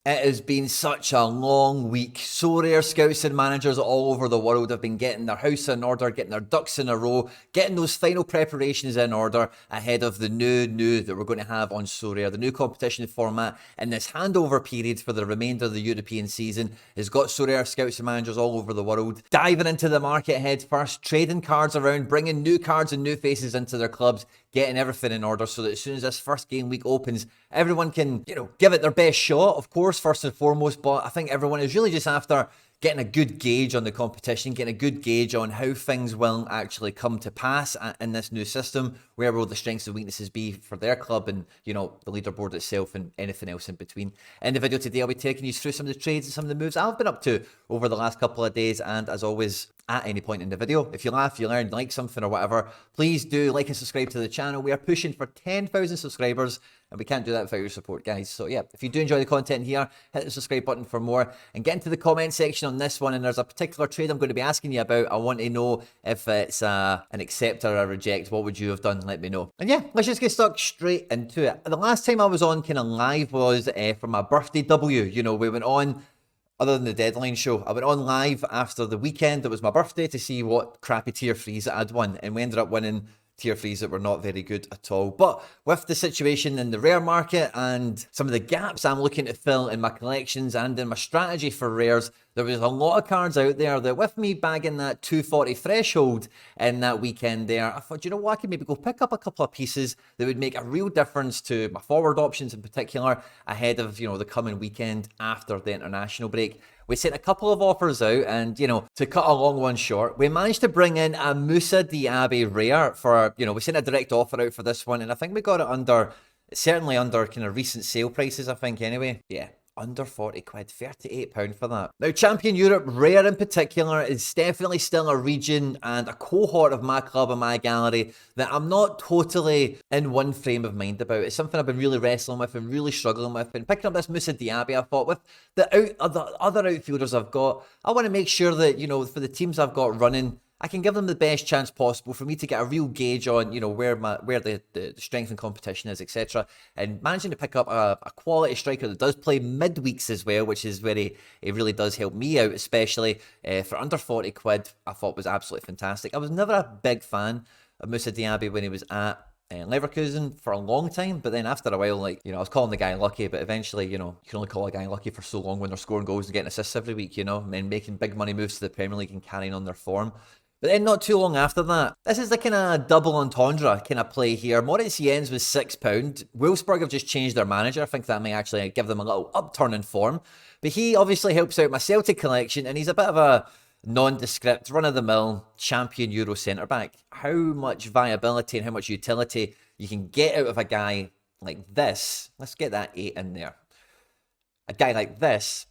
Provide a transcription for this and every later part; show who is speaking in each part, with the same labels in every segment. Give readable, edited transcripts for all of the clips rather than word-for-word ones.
Speaker 1: It has been such a long week. Sorare scouts and managers all over the world have been getting their house in order, getting their ducks in a row, getting those final preparations in order ahead of the new that we're going to have on Sorare. The new competition format and this handover period for the remainder of the European season has got Sorare scouts and managers all over the world diving into the market head first, trading cards around, bringing new cards and new faces into their clubs, getting everything in order so that as soon as this first game week opens, everyone can, give it their best shot, of course, first and foremost. But I think everyone is really just after getting a good gauge on the competition, getting a good gauge on how things will actually come to pass in this new system. Where will the strengths and weaknesses be for their club and, the leaderboard itself and anything else in between. In the video today, I'll be taking you through some of the trades and some of the moves I've been up to over the last couple of days. And as always, at any point in the video, if you laugh, you learn, like something or whatever, please do like and subscribe to the channel. We are pushing for 10,000 subscribers and we can't do that without your support, guys. So yeah, if you do enjoy the content here, hit the subscribe button for more and get into the comment section on this one. And there's a particular trade I'm going to be asking you about. I want to know if it's an accept or a reject. What would you have done? Let me know. And yeah, let's just get stuck straight into it. The last time I was on kind of live was for my birthday W. We went on, other than the deadline show, I went on live after the weekend. It was my birthday to see what crappy tier 3s I'd won. And we ended up winning tier 3s that were not very good at all. But with the situation in the rare market and some of the gaps I'm looking to fill in my collections and in my strategy for rares, there was a lot of cards out there that, with me bagging that 240 threshold in that weekend there, I thought, you know what, I could maybe go pick up a couple of pieces that would make a real difference to my forward options in particular ahead of, the coming weekend after the international break. We sent a couple of offers out and, to cut a long one short, we managed to bring in a Musa Diabi rare for, we sent a direct offer out for this one and I think we got it certainly under kind of recent sale prices, I think anyway. Yeah. Under 40 quid, £38 for that. Now, Champion Europe Rare in particular is definitely still a region and a cohort of my club and my gallery that I'm not totally in one frame of mind about. It's something I've been really wrestling with and really struggling with. And picking up this Musa Diabi, I thought, with the other outfielders I've got, I want to make sure that, for the teams I've got running, I can give them the best chance possible for me to get a real gauge on, where the strength and competition is, etc. And managing to pick up a quality striker that does play midweeks as well, which is it really does help me out, especially for under 40 quid, I thought was absolutely fantastic. I was never a big fan of Musa Diabi when he was at Leverkusen for a long time, but then after a while, I was calling the guy lucky, but eventually, you can only call a guy lucky for so long when they're scoring goals and getting assists every week, and making big money moves to the Premier League and carrying on their form. But then not too long after that, this is the kind of double entendre kind of play here. Moritz Jens was £6. Wolfsburg have just changed their manager. I think that may actually give them a little upturn in form. But he obviously helps out my Celtic collection, and he's a bit of a nondescript, run-of-the-mill champion Euro centre-back. How much viability and how much utility you can get out of a guy like this. Let's get that 8 in there. A guy like this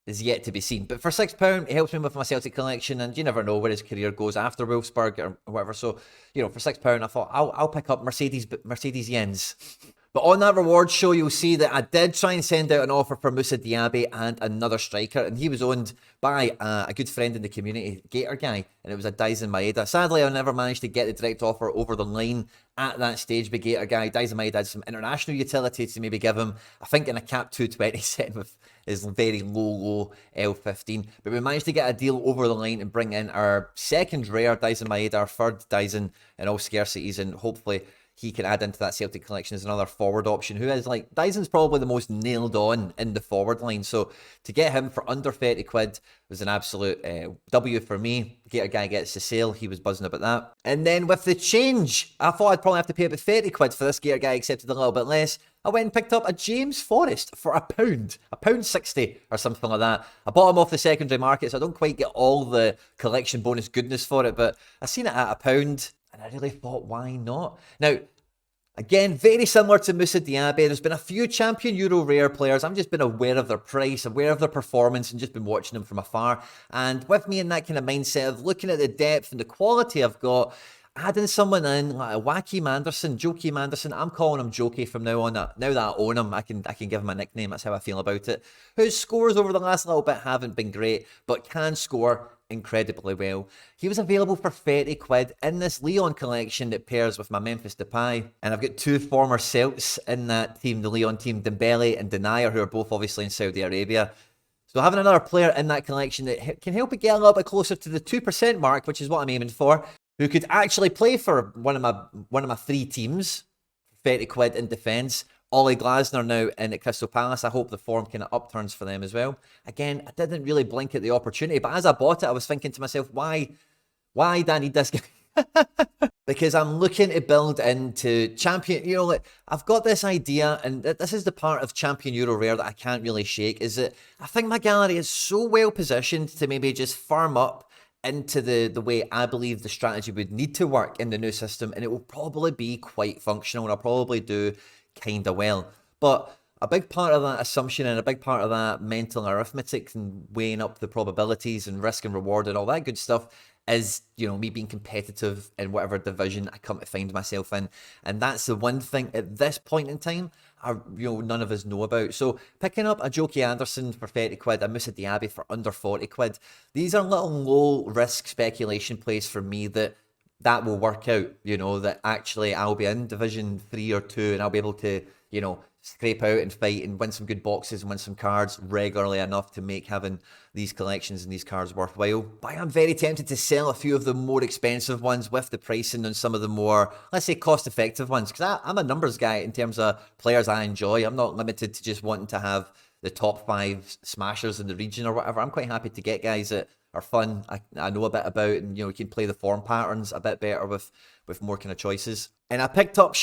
Speaker 1: is yet to be seen. But for £6, it helps me with my Celtic collection, and you never know where his career goes after Wolfsburg or whatever. So, for £6, I thought I'll pick up Mercedes Jens. But on that reward show, you'll see that I did try and send out an offer for Musa Diabi and another striker, and he was owned by a good friend in the community, Gator Guy, and it was a Daisen Maeda. Sadly, I never managed to get the direct offer over the line at that stage, but Gator Guy, Daisen Maeda had some international utility to maybe give him, I think, in a cap 220 set with his very low L15. But we managed to get a deal over the line and bring in our second rare Daisen Maeda, our third Daisen in all scarcities, and hopefully he can add into that Celtic collection as another forward option who is Daisen's probably the most nailed on in the forward line. So to get him for under 30 quid was an absolute W for me. Gator Guy gets the sale. He was buzzing about that. And then with the change, I thought I'd probably have to pay about 30 quid for this. Gator Guy accepted a little bit less. I went and picked up a James Forrest for £1.60 or something like that. I bought him off the secondary market, so I don't quite get all the collection bonus goodness for it, but I seen it at £1. And I really thought, why not? Now, again, very similar to Musa Diaby, there's been a few Champion Euro Rare players. I've just been aware of their price, aware of their performance, and just been watching them from afar. And with me in that kind of mindset of looking at the depth and the quality I've got, adding someone in like a Wacky Manderson, Jokey Manderson, I'm calling him Jokey from now on. Now that I own him, I can give him a nickname. That's how I feel about it. Whose scores over the last little bit haven't been great, but can score incredibly well. He was available for 30 quid in this Leon collection that pairs with my Memphis Depay. And I've got two former Celts in that team, the Leon team, Dembele and Denier, who are both obviously in Saudi Arabia. So having another player in that collection that can help it get a little bit closer to the 2% mark, which is what I'm aiming for, who could actually play for one of my three teams, 30 quid in defence. Ollie Glasner now in at Crystal Palace. I hope the form kind of upturns for them as well. Again, I didn't really blink at the opportunity, but as I bought it, I was thinking to myself, why do I need this guy? Because I'm looking to build into champion, like I've got this idea, and this is the part of Champion Euro Rare that I can't really shake, is that I think my gallery is so well positioned to maybe just firm up into the way I believe the strategy would need to work in the new system, and it will probably be quite functional, and I'll probably do kind of well. But a big part of that assumption and a big part of that mental arithmetic and weighing up the probabilities and risk and reward and all that good stuff is, me being competitive in whatever division I come to find myself in. And that's the one thing at this point in time, none of us know about. So picking up a Jokey Anderson for 30 quid, a Musa Diabi for under 40 quid, these are little low risk speculation plays for me that will work out, that actually I'll be in Division 3 or 2 and I'll be able to, scrape out and fight and win some good boxes and win some cards regularly enough to make having these collections and these cards worthwhile. But I am very tempted to sell a few of the more expensive ones with the pricing on some of the more, let's say, cost-effective ones, because I'm a numbers guy in terms of players I enjoy. I'm not limited to just wanting to have the top 5 smashers in the region or whatever. I'm quite happy to get guys that are fun, I know a bit about, and you can play the form patterns a bit better with more kind of choices. And I picked up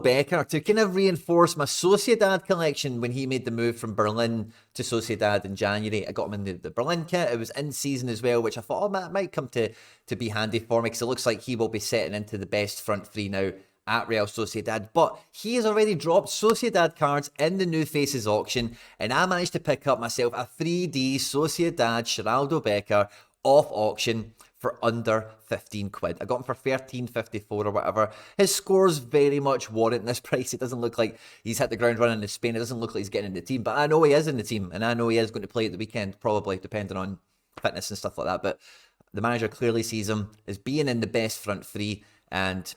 Speaker 1: Becker to kind of reinforce my Sociedad collection when he made the move from Berlin to Sociedad in January. I got him in the Berlin kit. It was in season as well, which I thought, that might come to be handy for me, because it looks like he will be setting into the best front three now at Real Sociedad. But he has already dropped Sociedad cards in the New Faces auction, and I managed to pick up myself a 3D Sociedad Becker off auction for under 15 quid. I got him for 13.54 or whatever. His scores very much warrant this price. It doesn't look like he's hit the ground running in Spain. It doesn't look like he's getting in the team, but I know he is in the team, and I know he is going to play at the weekend, probably, depending on fitness and stuff like that. But the manager clearly sees him as being in the best front three, and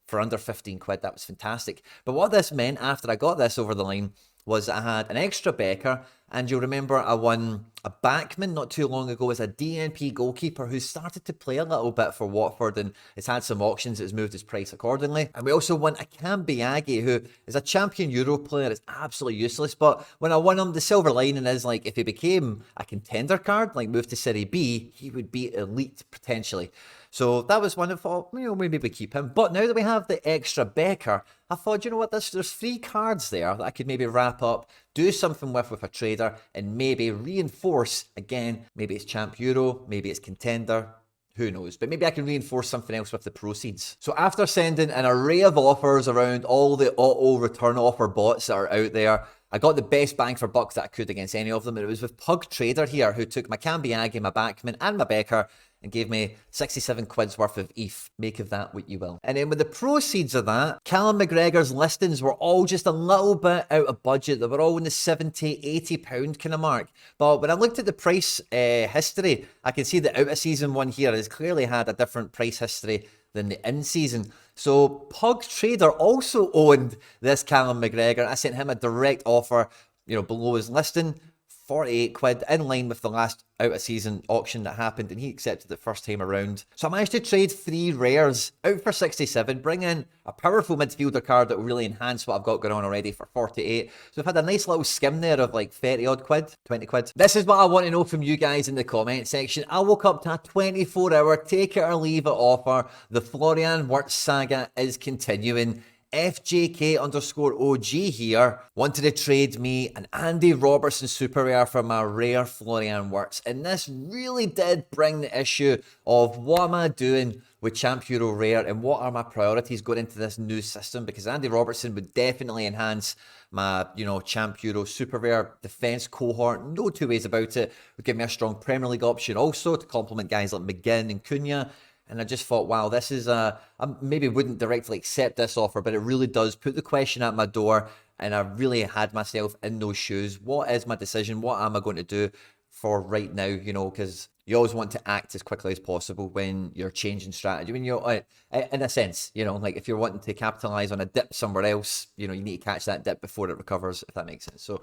Speaker 1: for under 15 quid, that was fantastic. But what this meant after I got this over the line was I had an extra Becker, and you'll remember I won a Backman not too long ago as a DNP goalkeeper who started to play a little bit for Watford, and it's had some auctions, it's moved his price accordingly. And we also won a Cambiaghi, who is a Champion Euro player. It's absolutely useless, but when I won him, the silver lining is, like, if he became a contender card, like moved to Serie B, he would be elite potentially. So that was one I thought, maybe we keep him. But now that we have the extra Becker, I thought, there's 3 cards there that I could maybe wrap up, do something with a trader, and maybe reinforce, again, maybe it's Champ Euro, maybe it's Contender, who knows? But maybe I can reinforce something else with the proceeds. So after sending an array of offers around all the auto return offer bots that are out there, I got the best bang for buck that I could against any of them, and it was with Pug Trader here, who took my Cambiaghi, my Backman, and my Becker, and gave me 67 quid's worth of ETH. Make of that what you will. And then with the proceeds of that, Callum McGregor's listings were all just a little bit out of budget. They were all in the 70, 80 pound kind of mark. But when I looked at the price history, I can see the out of season one here has clearly had a different price history than the in-season. So Pug Trader also owned this Callum McGregor. I sent him a direct offer, below his listing, 48 quid, in line with the last out-of-season auction that happened, and he accepted it first time around. So I managed to trade 3 rares out for 67, bring in a powerful midfielder card that will really enhance what I've got going on already for 48. So I've had a nice little skim there of like 30 odd quid, 20 quid. This is what I want to know from you guys in the comment section. I woke up to a 24-hour take it or leave it offer. The Florian Wirtz saga is continuing. FJK_OG here wanted to trade me an Andy Robertson super rare for my rare Florian Wirtz, and this really did bring the issue of what am I doing with Champ Euro Rare and what are my priorities going into this new system, because Andy Robertson would definitely enhance my, Champ Euro super rare defense cohort, no two ways about it. Would give me a strong Premier League option also to complement guys like McGinn and Cunha. And I just thought, wow, this is I maybe wouldn't directly accept this offer, but it really does put the question at my door, and I really had myself in those shoes. What is my decision? What am I going to do for right now? Because You always want to act as quickly as possible when you're changing strategy. When you're, in a sense, like if you're wanting to capitalize on a dip somewhere else, you need to catch that dip before it recovers, if that makes sense. So,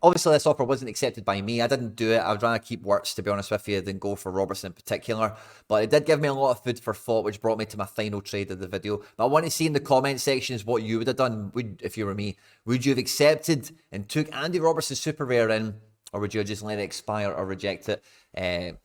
Speaker 1: obviously, this offer wasn't accepted by me. I didn't do it. I would rather keep Wirtz, to be honest with you, than go for Robertson in particular. But it did give me a lot of food for thought, which brought me to my final trade of the video. But I want to see in the comment sections what you would have done if you were me. Would you have accepted and took Andy Robertson's super rare in? Or would you just let it expire or reject it and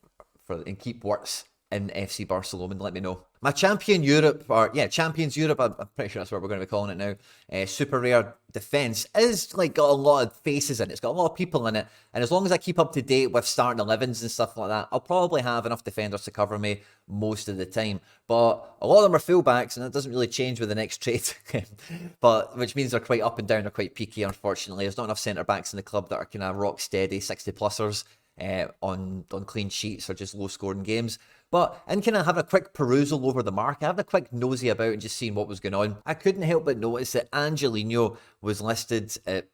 Speaker 1: keep Wirtz in FC Barcelona? And let me know. My Champions Europe, I'm pretty sure that's what we're going to be calling it now. Super rare defense is got a lot of faces in it. It's got a lot of people in it. And as long as I keep up to date with starting 11s and stuff like that, I'll probably have enough defenders to cover me most of the time. But a lot of them are fullbacks, and that doesn't really change with the next trade. But which means they're quite up and down, they're quite peaky, unfortunately. There's not enough centre backs in the club that are kind of rock steady 60-plussers on clean sheets or just low scoring games. But in kind of having a quick perusal over the market, having a quick nosy about and just seeing what was going on, I couldn't help but notice that Angelinho was listed at,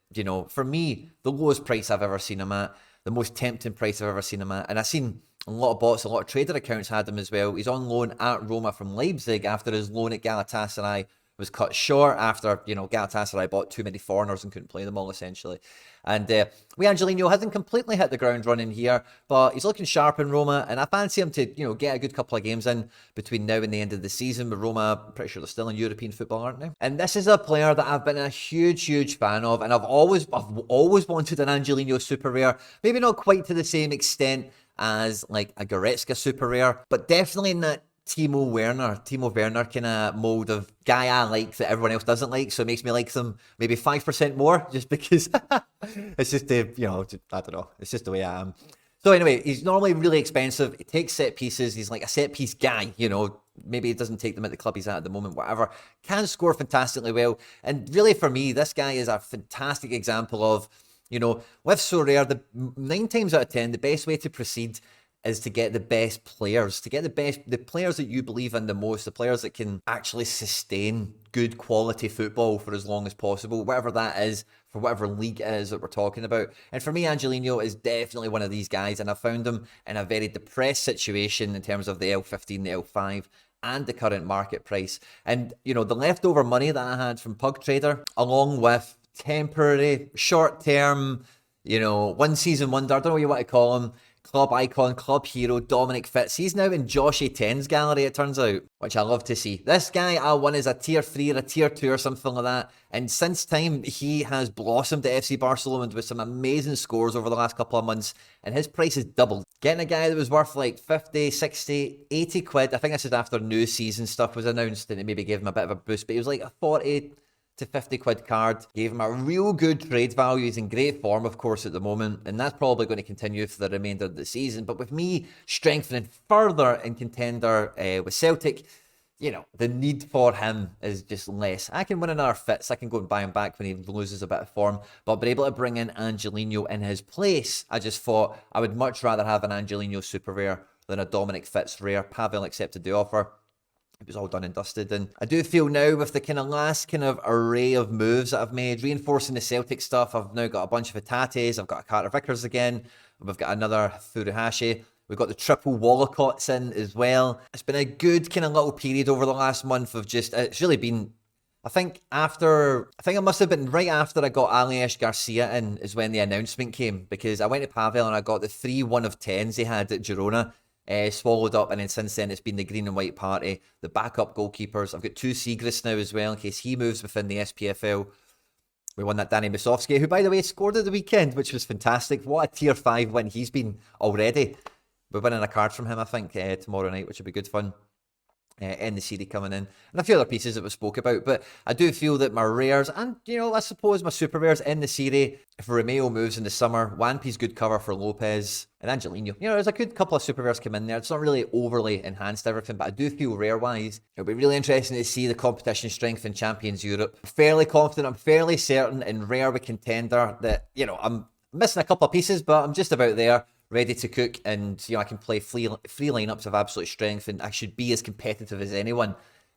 Speaker 1: for me, the lowest price I've ever seen him at, the most tempting price I've ever seen him at. And I've seen a lot of bots, a lot of trader accounts had him as well. He's on loan at Roma from Leipzig after his loan at Galatasaray was cut short after, Galatasaray bought too many foreigners and couldn't play them all, essentially. And Angelinho hasn't completely hit the ground running here, but he's looking sharp in Roma, and I fancy him to, get a good couple of games in between now and the end of the season. With Roma, I'm pretty sure they're still in European football, aren't they? And this is a player that I've been a huge, huge fan of, and I've always wanted an Angelinho super rare. Maybe not quite to the same extent as like a Goretzka super rare, but definitely in that Timo Werner kind of mold of guy I like that everyone else doesn't like, so it makes me like them maybe 5% more just because it's just I don't know, it's just the way I am. So anyway, he's normally really expensive. He takes set pieces. He's like a set piece guy, maybe he doesn't take them at the club he's at the moment, whatever. Can score fantastically well. And really for me, this guy is a fantastic example of, with Sorare, the 9 times out of 10, the best way to proceed is to get the best players, the players that you believe in the most, the players that can actually sustain good quality football for as long as possible, whatever that is, for whatever league it is that we're talking about. And for me, Angelinho is definitely one of these guys, and I found him in a very depressed situation in terms of the L15, the L5, and the current market price. And, the leftover money that I had from Pug Trader, along with temporary, short-term, one season wonder, I don't know what you want to call him, club icon, club hero, Dominic Fletcher. He's now in Josh A10's gallery, it turns out, which I love to see. This guy I won as a tier 3 or a tier 2 or something like that. And since time, he has blossomed at FC Barcelona with some amazing scores over the last couple of months. And his price has doubled. Getting a guy that was worth like 50, 60, 80 quid. I think this is after new season stuff was announced and it maybe gave him a bit of a boost. But he was like a 40 to 50 quid card. Gave him a real good trade value. He's in great form, of course, at the moment, and that's probably going to continue for the remainder of the season. But with me strengthening further in contender with Celtic, the need for him is just less. I can win another Fitz. I can go and buy him back when he loses a bit of form, but being able to bring in Angelinho in his place, I just thought I would much rather have an Angelinho super rare than a Dominic Fitz rare. Pavel accepted the offer. It was all done and dusted, and I do feel now with the kind of last kind of array of moves that I've made, reinforcing the Celtic stuff, I've now got a bunch of Itates, I've got a Carter Vickers again, we've got another Furuhashi, we've got the triple Wallacotts in as well. It's been a good kind of little period over the last month of just, it's really been, I think it must have been right after I got Aliash Garcia in is when the announcement came, because I went to Pavel and I got the 3 1 of 10s he had at Girona. Swallowed up, and then since then it's been the green and white party, the backup goalkeepers. I've got 2 Siegrist now as well in case he moves within the SPFL. We won that Danny Musovski, who by the way scored at the weekend, which was fantastic. What a tier 5 win he's been already. We're winning a card from him, I think, tomorrow night, which will be good fun. In the series coming in, and a few other pieces that we spoke about, but I do feel that my rares and I suppose my super rares in the series, if Romeo moves in the summer, Wanpi's good cover for Lopez and Angelinho, there's a good couple of super rares come in there. It's not really overly enhanced everything, but I do feel rare wise it'll be really interesting to see the competition strength in Champions Europe. I'm fairly confident, I'm fairly certain in rare with contender that I'm missing a couple of pieces, but I'm just about there, ready to cook, and I can play free lineups of absolute strength, and I should be as competitive as anyone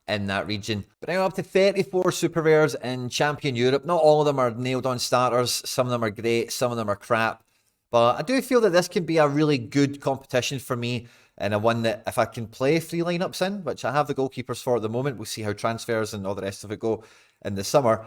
Speaker 1: in that region. But now up to 34 super rares in Champion Europe. Not all of them are nailed on starters. Some of them are great, some of them are crap. But I do feel that this can be a really good competition for me, and a one that if I can play 3 lineups in, which I have the goalkeepers for at the moment, we'll see how transfers and all the rest of it go in the summer,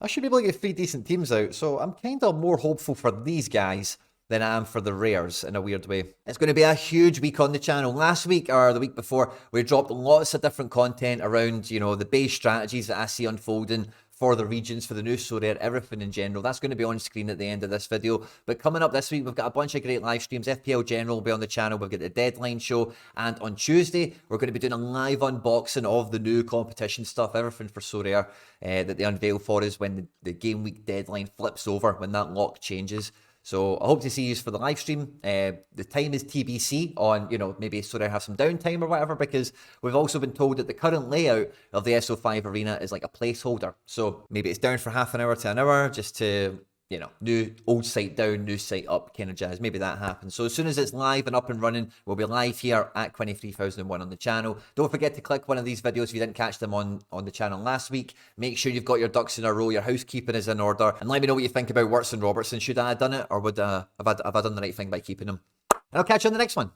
Speaker 1: I should be able to get 3 decent teams out. So I'm kind of more hopeful for these guys than I am for the rares in a weird way. It's going to be a huge week on the channel. Last week or the week before, we dropped lots of different content around, the base strategies that I see unfolding for the regions, for the new Sorare, everything in general. That's going to be on screen at the end of this video. But coming up this week, we've got a bunch of great live streams. FPL General will be on the channel. We've got the Deadline Show. And on Tuesday, we're going to be doing a live unboxing of the new competition stuff, everything for Sorare that they unveil for us when the game week deadline flips over, when that lock changes. So I hope to see you for the live stream. The time is TBC on, maybe Sorare have some downtime or whatever, because we've also been told that the current layout of the SO5 arena is like a placeholder. So maybe it's down for half an hour to an hour just to, new old site down, new site up kind of jazz. Maybe that happens. So as soon as it's live and up and running, we'll be live here at Quinny 3001 on the channel. Don't forget to click one of these videos if you didn't catch them on the channel last week. Make sure you've got your ducks in a row, your housekeeping is in order, and let me know what you think about Wirtz and Robertson. Should I have done it, or have I done the right thing by keeping them? And I'll catch you on the next one.